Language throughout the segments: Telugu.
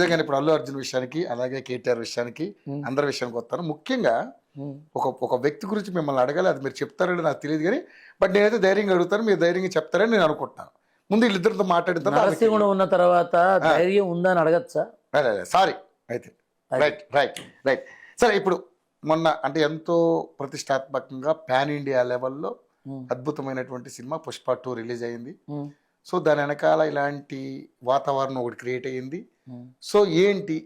నిజంగానే ఇప్పుడు అల్లు అర్జున్ విషయానికి అలాగే కేటీఆర్ విషయానికి అందరి విషయానికి వస్తాను. ముఖ్యంగా ఒక వ్యక్తి గురించి మిమ్మల్ని అడగాలి, అది మీరు చెప్తారని నాకు తెలియదు కానీ బట్ నేనైతే ధైర్యంగా అడుగుతాను, మీరు ధైర్యంగా చెప్తారని నేను అనుకుంటున్నాను. ముందు వీళ్ళిద్దరితో మాట్లాడిన నరసింహుడు ఉన్న తర్వాత ధైర్యం ఉందని అడగచ్చా? సారీ అయితే రైట్ రైట్ రైట్ సరే. ఇప్పుడు మొన్న అంటే ఎంతో ప్రతిష్టాత్మకంగా పాన్ ఇండియా లెవెల్లో అద్భుతమైనటువంటి సినిమా పుష్ప 2 రిలీజ్ అయింది. సో దాని వెనకాల ఇలాంటి వాతావరణం ఒకటి క్రియేట్ అయ్యింది. సో ఏంటి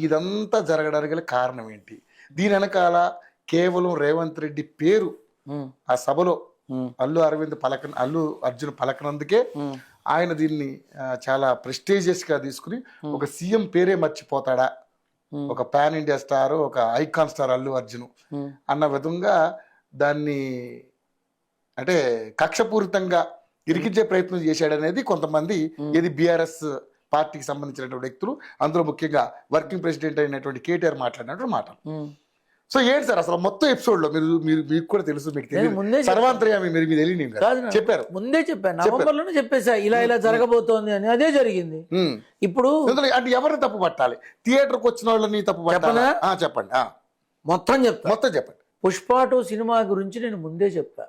ఇదంతా జరగడానికి గల కారణం ఏంటి? దీని వెనకాల కేవలం రేవంత్ రెడ్డి పేరు ఆ సభలో అల్లు అర్జున్ పలకనందుకే ఆయన దీన్ని చాలా ప్రెస్టీజియస్ గా తీసుకుని ఒక సీఎం పేరే మర్చిపోతాడా, ఒక పాన్ ఇండియా స్టార్, ఒక ఐకాన్ స్టార్ అల్లు అర్జున్ అన్న విధంగా దాన్ని అంటే కక్షపూరితంగా ఇరికించే ప్రయత్నం చేశాడనేది కొంతమంది ఇది బీఆర్ఎస్ పార్టీకి సంబంధించినటువంటి వ్యక్తులు, అందులో ముఖ్యంగా వర్కింగ్ ప్రెసిడెంట్ అయినటువంటి కేటీఆర్ మాట్లాడినటువంటి మాట. సో ఏంటి సార్ అసలు మొత్తం ఎపిసోడ్ లో మీకు కూడా తెలుసు, మీకు తెలియదు సర్వాంతర్యామి మీరు తెలియని చెప్పారు, ముందే చెప్పాను, నవంబర్లోనే చెప్పేసా ఇలా ఇలా జరగబోతోంది అని. అదే జరిగింది. ఇప్పుడు అంటే ఎవరిని తప్పు పట్టాలి? థియేటర్కి వచ్చిన వాళ్ళని తప్పు పట్టాలా? చెప్పండి, మొత్తం చెప్పండి. పుష్ప 2 సినిమా గురించి నేను ముందే చెప్పా.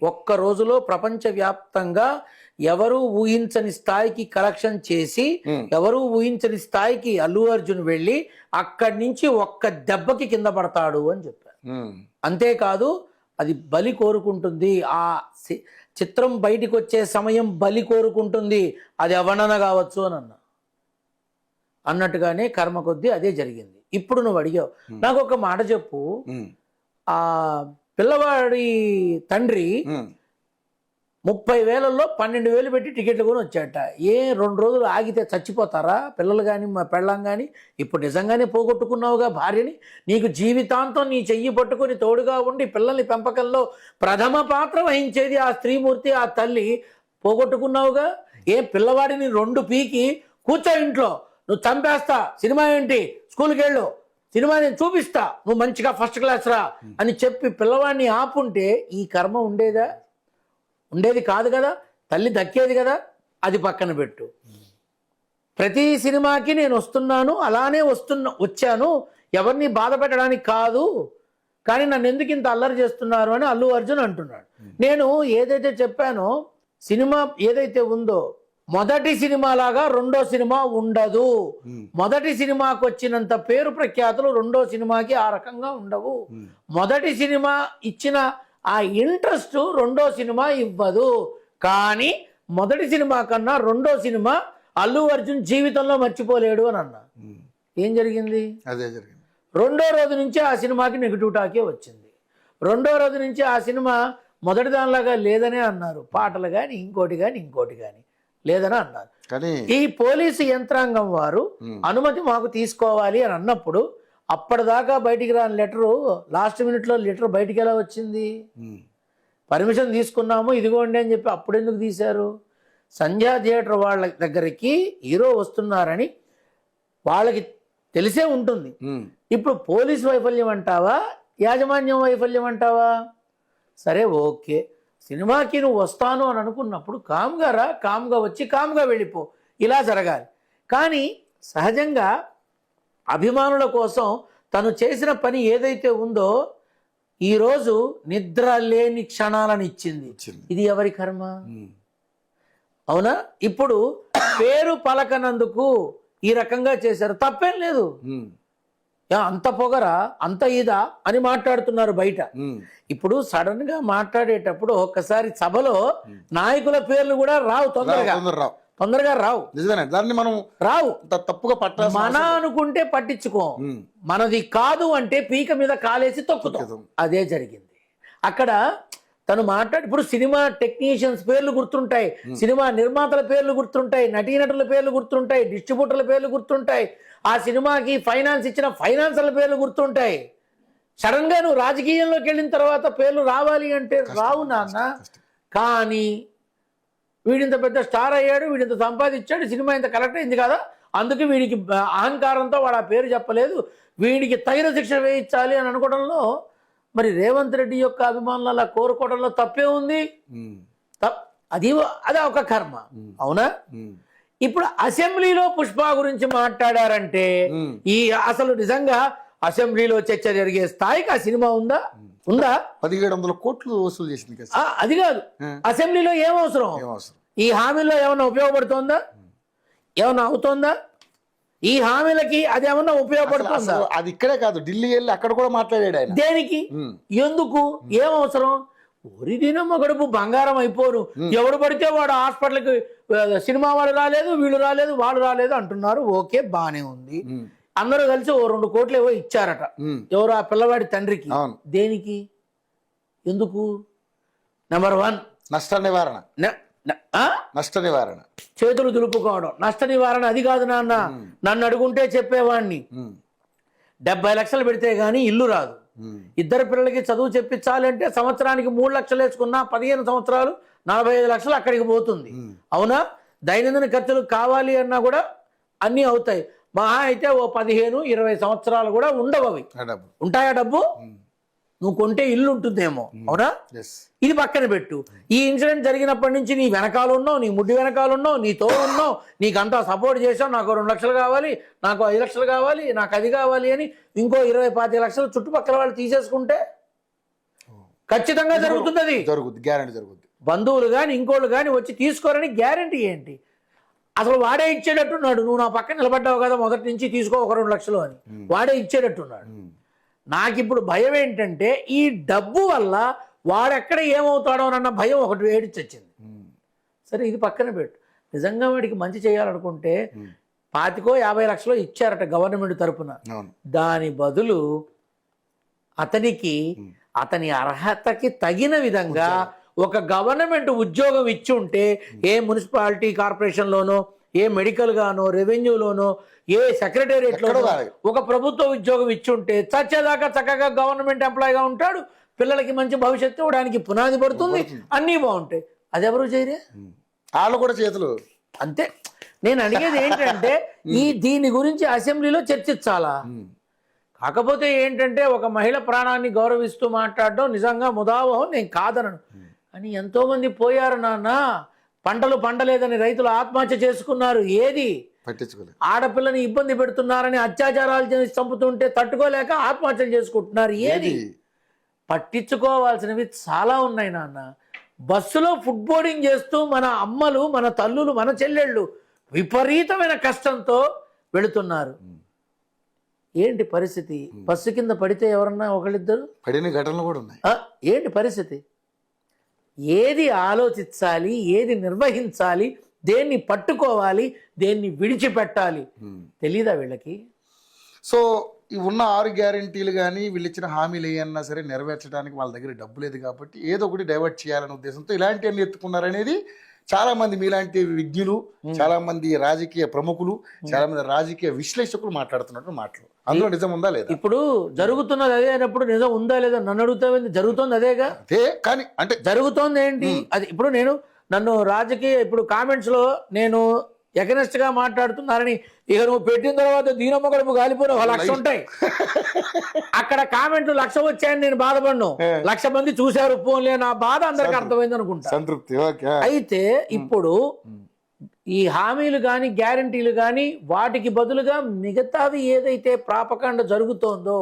ఒక్క రోజులో ప్రపంచ వ్యాప్తంగా ఎవరు ఊహించని స్థాయికి కలెక్షన్ చేసి, ఎవరు ఊహించని స్థాయికి అల్లు అర్జున్ వెళ్ళి అక్కడి నుంచి ఒక్క దెబ్బకి కింద పడతాడు అని చెప్పారు. అంతేకాదు అది బలి కోరుకుంటుంది, ఆ చిత్రం బయటికి వచ్చే సమయం బలి కోరుకుంటుంది, అది ఎవరన్నా కావచ్చు అని అన్నట్టుగానే కర్మ కొద్దీ అదే జరిగింది. ఇప్పుడు నువ్వు అడిగావు, నాకు ఒక మాట చెప్పు. ఆ పిల్లవాడి తండ్రి 30,000లో 12,000 పెట్టి టికెట్లు కొని వచ్చాట. 2 రోజులు ఆగితే చచ్చిపోతారా పిల్లలు కానీ మా పెళ్ళం కానీ? ఇప్పుడు నిజంగానే పోగొట్టుకున్నావుగా భార్యని, నీకు జీవితాంతం నీ చెయ్యి పట్టుకొని తోడుగా ఉండి పిల్లల్ని పెంపకంలో ప్రథమ పాత్ర వహించేది ఆ స్త్రీమూర్తి, ఆ తల్లి పోగొట్టుకున్నావుగా. పిల్లవాడిని 2 పీకి కూర్చో ఇంట్లో, నువ్వు చంపేస్తా, సినిమా ఏంటి, స్కూల్కి వెళ్ళు, సినిమా నేను చూపిస్తా, నువ్వు మంచిగా ఫస్ట్ క్లాస్ రా అని చెప్పి పిల్లవాడిని ఆపుంటే ఈ కర్మ ఉండేదా? ఉండేది కాదు కదా, తల్లి దక్కేది కదా. అది పక్కన పెట్టు. ప్రతి సినిమాకి నేను వస్తున్నాను, అలానే వచ్చాను, ఎవరిని బాధ పెట్టడానికి కాదు, కానీ నన్ను ఎందుకు ఇంత అల్లరి చేస్తున్నారు అని అల్లు అర్జున్ అంటున్నాడు. నేను ఏదైతే చెప్పానో, సినిమా ఏదైతే ఉందో మొదటి సినిమా లాగా రెండో సినిమా ఉండదు. మొదటి సినిమాకి వచ్చినంత పేరు ప్రఖ్యాతులు రెండో సినిమాకి ఆ రకంగా ఉండవు. మొదటి సినిమా ఇచ్చిన ఆ ఇంట్రెస్ట్ రెండో సినిమా ఇవ్వదు. కానీ మొదటి సినిమా కన్నా రెండో సినిమా అల్లు అర్జున్ జీవితంలో మర్చిపోలేడు అని అన్నా. ఏం జరిగింది? అదే జరిగింది. రెండో రోజు నుంచి ఆ సినిమాకి నెగిటివ్ టాకే వచ్చింది. రెండో రోజు నుంచి ఆ సినిమా మొదటి దానిలాగా లేదనే అన్నారు. పాటలు కానీ ఇంకోటి కానీ లేదని అన్నారు. ఈ పోలీసు యంత్రాంగం వారు అనుమతి మాకు తీసుకోవాలి అని అన్నప్పుడు అప్పటిదాకా బయటికి రాని లెటరు లాస్ట్ మినిట్లో లెటర్ బయటికి ఎలా వచ్చింది? పర్మిషన్ తీసుకున్నాము ఇదిగోండి అని చెప్పి అప్పుడెందుకు తీశారు? సంధ్యా థియేటర్ వాళ్ళ దగ్గరికి హీరో వస్తున్నారని వాళ్ళకి తెలిసే ఉంటుంది. ఇప్పుడు పోలీసు వైఫల్యం అంటావా, యాజమాన్యం వైఫల్యం అంటావా? సరే ఓకే, సినిమాకి నువ్వు వస్తాను అని అనుకున్నప్పుడు కామ్గా రా, కామ్గా వచ్చి కామ్గా వెళ్ళిపో, ఇలా జరగాలి. కానీ సహజంగా అభిమానుల కోసం తను చేసిన పని ఏదైతే ఉందో ఈరోజు నిద్ర లేని క్షణాలను ఇచ్చింది. ఇది ఎవరి కర్మ? అవునా? ఇప్పుడు పేరు పలకనందుకు ఈ రకంగా చేశారు, తప్పేం లేదు. అంత పొగరా, అంత ఇదా అని మాట్లాడుతున్నారు బయట. ఇప్పుడు సడన్ గా మాట్లాడేటప్పుడు ఒక్కసారి సభలో నాయకుల పేర్లు కూడా రావు, తొందరగా రావు. దాన్ని మనం రావు, తప్పుగా పట్టాలి. మన అనుకుంటే పట్టించుకో, మనది కాదు అంటే పీక మీద కాలేసి తొక్కుతాం. అదే జరిగింది అక్కడ. తను ఇప్పుడు సినిమా టెక్నీషియన్స్ పేర్లు గుర్తుంటాయి, సినిమా నిర్మాతల పేర్లు గుర్తుంటాయి, నటీనటుల పేర్లు గుర్తుంటాయి, డిస్ట్రిబ్యూటర్ల పేర్లు గుర్తుంటాయి, ఆ సినిమాకి ఫైనాన్స్ ఇచ్చిన ఫైనాన్సర్ల పేర్లు గుర్తుంటాయి. సడన్ గా నువ్వు రాజకీయంలోకి వెళ్ళిన తర్వాత పేర్లు రావాలి అంటే రావు నాన్న. కానీ వీడింత పెద్ద స్టార్ అయ్యాడు, వీడింత సంపాదించాడు, సినిమా ఇంత కలెక్ట్ అయింది కదా, అందుకే వీడికి అహంకారంతో వాడు ఆ పేరు చెప్పలేదు, వీడికి తగిన శిక్ష వేయించాలి అని అనుకోవడంలో మరి రేవంత్ రెడ్డి యొక్క అభిమానులు అలా కోరుకోవడంలో తప్పే ఉంది. అది ఒక కర్మ, అవునా? ఇప్పుడు అసెంబ్లీలో పుష్ప గురించి మాట్లాడారంటే ఈ అసలు నిజంగా అసెంబ్లీలో చర్చ జరిగే స్థాయికి ఆ సినిమా ఉందా? 1700 కోట్లు వసూలు చేసింది కదా. అది కాదు, అసెంబ్లీలో ఏం అవసరం? ఈ హామీలో ఏమన్నా ఉపయోగపడుతోందా? ఏమన్నా అవుతోందా? ఈ హామీలకి అది ఏమన్నా ఉపయోగపడుతుందా? అది ఇక్కడే కాదు, ఢిల్లీ వెళ్ళి అక్కడ కూడా మాట్లాడాడు ఆయన. దేనికి, ఎందుకు, ఏం అవసరం? ఒరిదినమ్మ గడుపు బంగారం అయిపోరు. ఎవడు పడితే వాడు హాస్పిటల్కి, సినిమా వాళ్ళు రాలేదు, వీళ్ళు రాలేదు, వాళ్ళు రాలేదు అంటున్నారు. ఓకే, బానే ఉంది. అందరూ కలిసి ఓ 2 కోట్లు ఏవో ఇచ్చారట. ఎవరు? ఆ పిల్లవాడి తండ్రికి. దేనికి, ఎందుకు? నెంబర్ 1 నష్ట నివారణ. నష్ట నివారణ, చేతులు దులుపుకోవడం. నష్ట నివారణ అది కాదు నాన్న. నన్ను అడుగుంటే చెప్పేవాడిని. 70 లక్షలు పెడితే గానీ ఇల్లు రాదు. 2 పిల్లలకి చదువు చెప్పించాలంటే సంవత్సరానికి 3 లక్షలు వేసుకున్నా 15 సంవత్సరాలు 45 లక్షలు అక్కడికి పోతుంది. అవునా? దైనందిన ఖర్చులు కావాలి అన్నా కూడా అన్నీ అవుతాయి. మహా అయితే ఓ 15-20 సంవత్సరాలు కూడా ఉండవు. అవి ఉంటాయా డబ్బు? నువ్వు కొంటే ఇల్లు ఉంటుందేమో. అవునా? ఇది పక్కన పెట్టు. ఈ ఇన్సిడెంట్ జరిగినప్పటి నుంచి నీ వెనకాల ఉన్నావు, నీ ముడ్డి వెనకాల ఉన్నావు, నీతో ఉన్నావు, నీకంతా సపోర్ట్ చేసావు. నాకు 2 లక్షలు కావాలి, నాకు 5 లక్షలు కావాలి, నాకు అది కావాలి అని ఇంకో 20-25 లక్షలు చుట్టుపక్కల వాళ్ళు తీసేసుకుంటే ఖచ్చితంగా జరుగుతుంది. అది జరుగుతుంది, గ్యారెంటీ జరుగుతుంది. బంధువులు కానీ ఇంకోళ్ళు కానీ వచ్చి తీసుకోరని గ్యారెంటీ ఏంటి? అసలు వాడే ఇచ్చేటట్టున్నాడు. నువ్వు నా పక్కన నిలబడ్డావు కదా మొదటి నుంచి, తీసుకో ఒక 2 లక్షలు అని వాడే ఇచ్చేటట్టున్నాడు. నాకు ఇప్పుడు భయం ఏంటంటే ఈ డబ్బు వల్ల వాడెక్కడ ఏమవుతాడో అన్న భయం ఒకటి ఏడిచొచ్చింది. సరే, ఇది పక్కన పెట్టు. నిజంగా వాడికి మంచి చేయాలనుకుంటే 25-50 లక్షలు ఇచ్చారట గవర్నమెంట్ తరపున. దాని బదులు అతనికి అతని అర్హతకి తగిన విధంగా ఒక గవర్నమెంట్ ఉద్యోగం ఇచ్చి ఉంటే, ఏ మున్సిపాలిటీ కార్పొరేషన్లోనో, ఏ మెడికల్ గానో, రెవెన్యూలోనో, ఏ సెక్రటేరియట్లోనో ఒక ప్రభుత్వ ఉద్యోగం ఇచ్చి ఉంటే చచ్చేదాకా చక్కగా గవర్నమెంట్ ఎంప్లాయీగా ఉంటాడు. పిల్లలకి మంచి భవిష్యత్తు ఇవ్వడానికి పునాది పడుతుంది, అన్నీ బాగుంటాయి. అది ఎవరు చేయరే? వాళ్ళు కూడా చేతులు అంతే. నేను అడిగేది ఏంటంటే దీని గురించి అసెంబ్లీలో చర్చించాలా? కాకపోతే ఏంటంటే ఒక మహిళ ప్రాణాన్ని గౌరవిస్తూ మాట్లాడడం నిజంగా ముదావహం, నేను కాదనను. అని ఎంతోమంది పోయారు నాన్న. పంటలు పండలేదని రైతులు ఆత్మహత్య చేసుకున్నారు. ఏది పట్టించుకోలేదు. ఆడపిల్లని ఇబ్బంది పెడుతున్నారని, అత్యాచారాలు చేసి చంపుతుంటే తట్టుకోలేక ఆత్మహత్యలు చేసుకుంటున్నారు. ఏది పట్టించుకోవాల్సినవి చాలా ఉన్నాయి నాన్న. బస్సులో ఫుడ్ బోర్డింగ్ చేస్తూ మన అమ్మలు, మన తల్లులు, మన చెల్లెళ్ళు విపరీతమైన కష్టంతో వెళుతున్నారు. ఏంటి పరిస్థితి? బస్సు కింద పడితే ఎవరన్నా ఒకళ్ళిద్దరు పడిన ఘటనలు కూడా ఉన్నాయి. ఏంటి పరిస్థితి? ఏది ఆలోచించాలి, ఏది నిర్వహించాలి, దేన్ని పట్టుకోవాలి, దేన్ని విడిచిపెట్టాలి తెలీదా వీళ్ళకి? సో ఈ ఉన్న 6 గ్యారెంటీలు కానీ వీళ్ళు ఇచ్చిన హామీలు ఏమన్నా సరే నెరవేర్చడానికి వాళ్ళ దగ్గర డబ్బు లేదు కాబట్టి ఏదో ఒకటి డైవర్ట్ చేయాలనే ఉద్దేశంతో ఇలాంటివన్నీ ఎత్తుకున్నారనేది చాలా మంది మీలాంటి విజ్ఞులు, చాలా మంది రాజకీయ ప్రముఖులు, చాలా మంది రాజకీయ విశ్లేషకులు మాట్లాడుతున్నట్టు మాటలు. అందులో నిజం ఉందా లేదా? ఇప్పుడు జరుగుతున్నది అదే అయినప్పుడు నిజం ఉందా లేదా నన్ను అడుగుతావేంది? జరుగుతోంది అదేగా. అదే కానీ అంటే జరుగుతోంది ఏంటి అది? ఇప్పుడు నన్ను రాజకీయ ఇప్పుడు కామెంట్స్ లో నేను ఎగనెస్ట్ గా మాట్లాడుతున్నారని ఇక నువ్వు పెట్టిన తర్వాత దీనమ్మ గడుపు గాలిపోయిన 1 లక్ష ఉంటాయి. అక్కడ కామెంట్లు 1,00,000 వచ్చాయని నేను బాధపడ్ను. 1,00,000 మంది చూశారు, ఫోన్లే, నా బాధ అందరికి అర్థమైంది అనుకుంటా. సంతృప్తి. అయితే ఇప్పుడు ఈ హామీలు కానీ గ్యారంటీలు కానీ వాటికి బదులుగా మిగతావి ఏదైతే ప్రాపకాండ జరుగుతోందో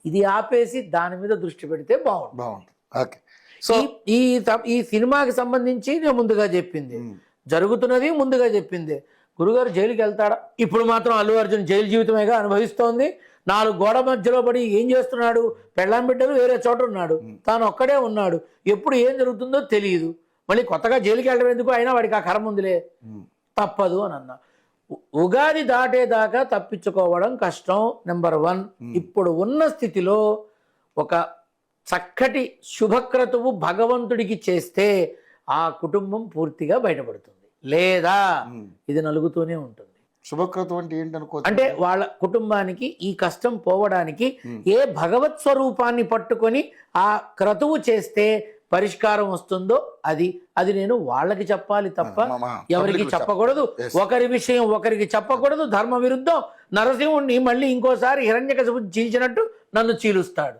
ఇది ఆపేసి దాని మీద దృష్టి పెడితే బాగుంటుంది. సో ఈ సినిమాకి సంబంధించి నేను ముందుగా చెప్పింది, జరుగుతున్నది ముందుగా చెప్పింది. గురుగారు జైలుకి వెళ్తాడా? ఇప్పుడు మాత్రం అల్లు అర్జున్ జైలు జీవితమేగా అనుభవిస్తోంది. 4 గోడ మధ్యలో పడి ఏం చేస్తున్నాడు? పెళ్ళాం బిడ్డలు వేరే చోట ఉన్నాడు, తాను ఒక్కడే ఉన్నాడు. ఎప్పుడు ఏం జరుగుతుందో తెలియదు. మళ్ళీ కొత్తగా జైలుకి వెళ్ళడం ఎందుకు? అయినా వాడికి ఆ కర్మ ఉందిలే, తప్పదు అని అన్నా. ఉగాది దాటేదాకా తప్పించుకోవడం కష్టం. నెంబర్ 1. ఇప్పుడు ఉన్న స్థితిలో ఒక చక్కటి శుభక్రతువు భగవంతుడికి చేస్తే ఆ కుటుంబం పూర్తిగా బయటపడుతుంది. లేదా ఇది నలుగుతూనే ఉంటుంది. శుభక్రతువు అంటే ఏంటనుకో, అంటే వాళ్ళ కుటుంబానికి ఈ కష్టం పోవడానికి ఏ భగవత్ స్వరూపాన్ని పట్టుకొని ఆ క్రతువు చేస్తే పరిష్కారం వస్తుందో అది నేను వాళ్ళకి చెప్పాలి తప్ప ఎవరికి చెప్పకూడదు. ఒకరి విషయం ఒకరికి చెప్పకూడదు. ధర్మ విరుద్ధం. నరసింహుణ్ణి మళ్ళీ ఇంకోసారి హిరణ్యకశిపుడు చీల్చినట్టు నన్ను చీలుస్తాడు.